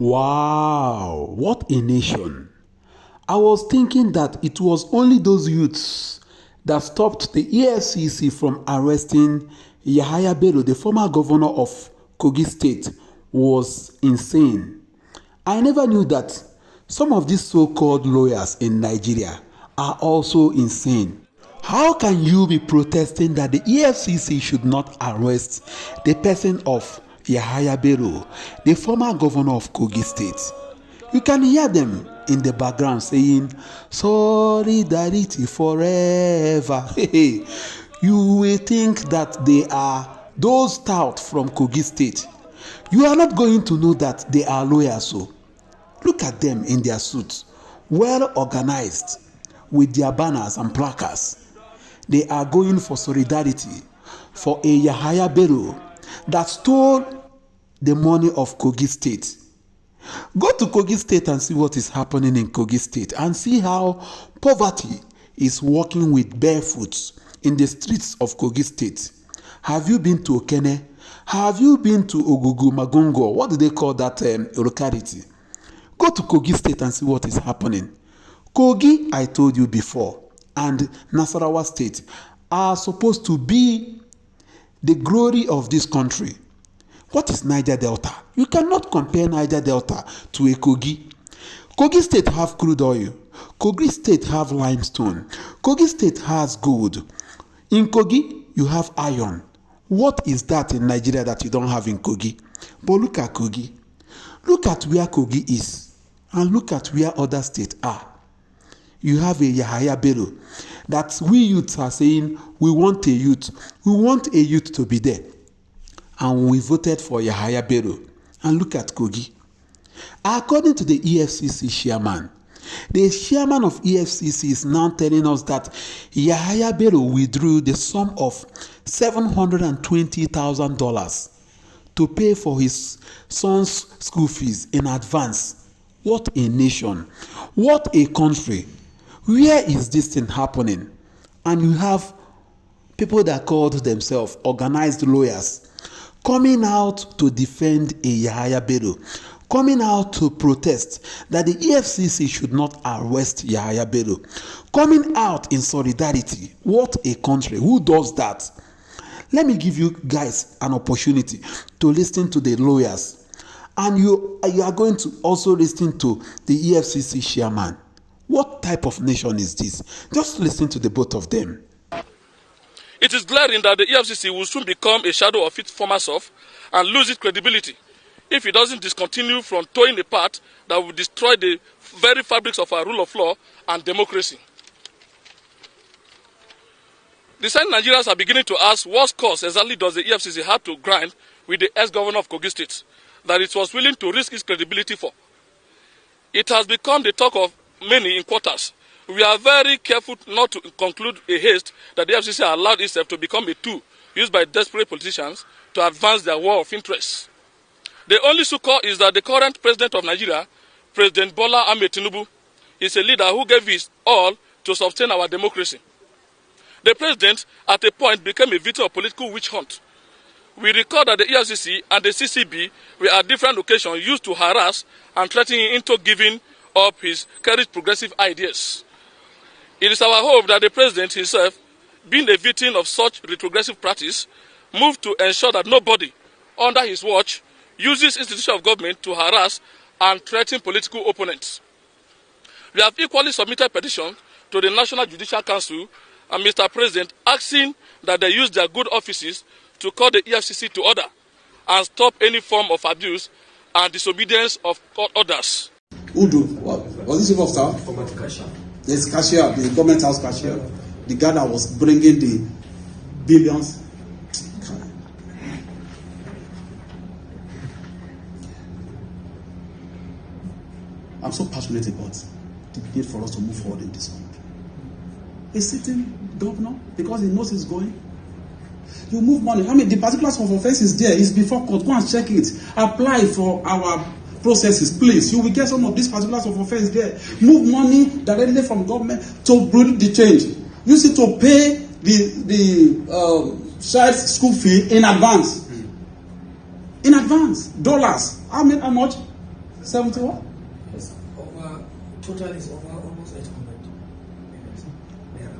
Wow, what a nation. I was thinking that it was only those youths that stopped the EFCC from arresting Yahaya Bello, the former governor of Kogi State, was insane. I never knew that some of these so-called lawyers in Nigeria are also insane. How can you be protesting that the EFCC should not arrest the person of Yahaya Bello, the former governor of Kogi State? You can hear them in the background saying, "Solidarity forever." You will think that they are those tout from Kogi State. You are not going to know that they are lawyers. So look at them in their suits, well organized, with their banners and placards. They are going for solidarity for a Yahaya Bello that stole the money of Kogi State. Go to Kogi State and see what is happening in Kogi State and see how poverty is walking with barefoot in the streets of Kogi State. Have you been to Okene? Have you been to Ogugu, Magongo? What do they call that locality? Go to Kogi State and see what is happening. Kogi, I told you before, and Nasarawa State are supposed to be the glory of this country. What is Niger Delta? You cannot compare Niger Delta to a Kogi. Kogi State have crude oil. Kogi State have limestone. Kogi State has gold. In Kogi, you have iron. What is that in Nigeria that you don't have in Kogi? But look at Kogi. Look at where Kogi is. And look at where other states are. You have a Yahaya Bello that we youths are saying we want a youth. We want a youth to be there. And we voted for Yahaya Bello. And look at Kogi. According to the EFCC Chairman, the Chairman of EFCC is now telling us that Yahaya Bello withdrew the sum of $720,000 to pay for his son's school fees in advance. What a nation. What a country. Where is this thing happening? And you have people that called themselves organized lawyers coming out to defend a Yahaya Bello, coming out to protest that the EFCC should not arrest Yahaya Bello, coming out in solidarity. What a country. Who does that? Let me give you guys an opportunity to listen to the lawyers. And you are going to also listen to the EFCC Chairman. What type of nation is this? Just listen to the both of them. It is glaring that the EFCC will soon become a shadow of its former self and lose its credibility if it doesn't discontinue from towing a path that will destroy the very fabrics of our rule of law and democracy. The same Nigerians are beginning to ask what cause exactly does the EFCC have to grind with the ex-governor of Kogi State that it was willing to risk its credibility for. It has become the talk of many in quarters. We are very careful not to conclude a haste that the EFCC allowed itself to become a tool used by desperate politicians to advance their war of interests. The only succor is that the current president of Nigeria, President Bola Ahmed Tinubu, is a leader who gave his all to sustain our democracy. The president, at a point, became a victim of political witch hunt. We recall that the EFCC and the CCB were at different occasions used to harass and threaten him into giving up his cherished progressive ideas. It is our hope that the president himself, being a victim of such retrogressive practice, moved to ensure that nobody under his watch uses institutions of government to harass and threaten political opponents. We have equally submitted petitions to the National Judicial Council and Mr. President asking that they use their good offices to call the EFCC to order and stop any form of abuse and disobedience of court orders. Udo, what was this chief of staff? There's cashier, the government house cashier, the guy that was bringing the billions. I'm so passionate about the need for us to move forward in this country. A sitting governor, because he knows he's going, you move money. I mean, the particulars of offense is there. It's before court. Go and check it. Apply for our processes, please. You will get some of these particulars of offense there. Move money directly from government to bring the change. Use it to pay the child's school fee in advance. In advance. Dollars. How much? 70 what? Yes, over, total is over almost 800 naira.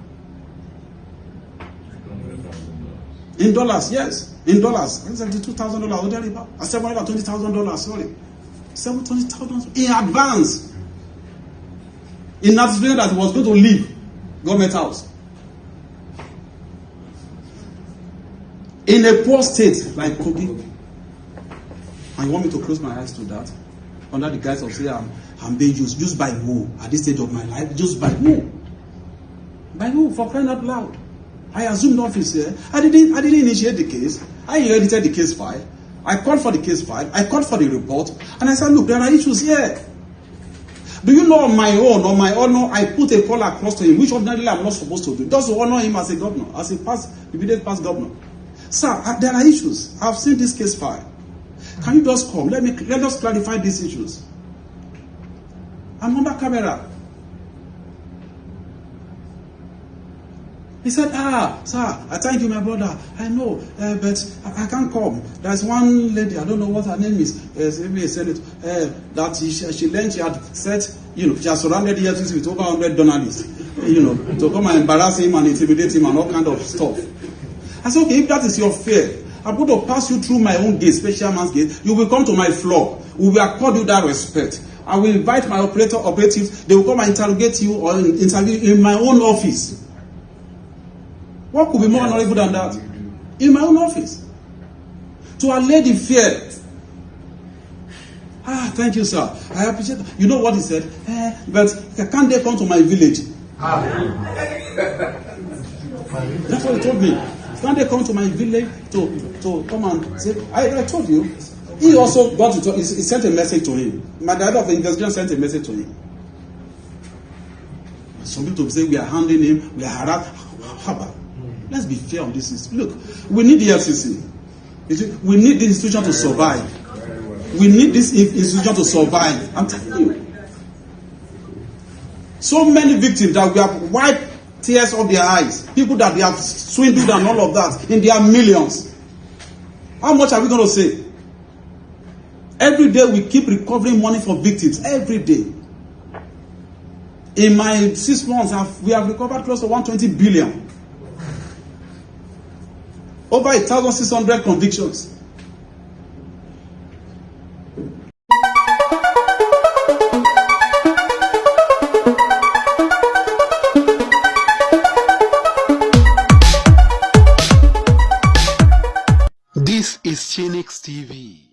In dollars, yes. In dollars. $72,000. $720,000, sorry. $720,000 in advance. In anticipation that he was going to leave government house. In a poor state like Kogi. And you want me to close my eyes to that? Under the guise of saying I'm being used. Used by who? At this stage of my life? Used by who? By who? For crying out loud. I assumed office here. I didn't initiate the case. I edited the case file. I called for the case file. I called for the report. And I said, look, there are issues here. Do you know on my honor, I put a call across to him, which ordinarily I'm not supposed to do. Just to honor him as a governor, as a immediate past governor. Sir, there are issues. I've seen this case file. Can you just come? Let us clarify these issues. I'm under camera. He said, sir, I thank you, my brother. I know, but I can't come. There's one lady, I don't know what her name is, that she learned, she had set, she has surrounded the EFCC with over 100 journalists, to come and embarrass him and intimidate him and all kind of stuff. I said, okay, if that is your fear, I'm going to pass you through my own gate, special man's gate. You will come to my floor. We will accord you that respect. I will invite my operatives. They will come and interrogate you or interview in my own office. What could be more honorable than that? In my own office. To allay the fear. Thank you, sir. I appreciate it. You know what he said? But can't they come to my village? That's what he told me. Can't they come to my village to come and say, I told you. He also got to talk. He sent a message to him. My director of the investigation sent a message to him. Some people say we are handling him, we are harassed. Let's be fair on this. Look, we need the EFCC. We need this institution to survive. We need this institution to survive. I'm telling you. So many victims that we have wiped tears off their eyes. People that they have swindled and all of that. In their millions. How much are we going to say? Every day we keep recovering money for victims. Every day. In my 6 months, we have recovered close to 120 billion. Over 1,600 convictions. This is Chinix TV.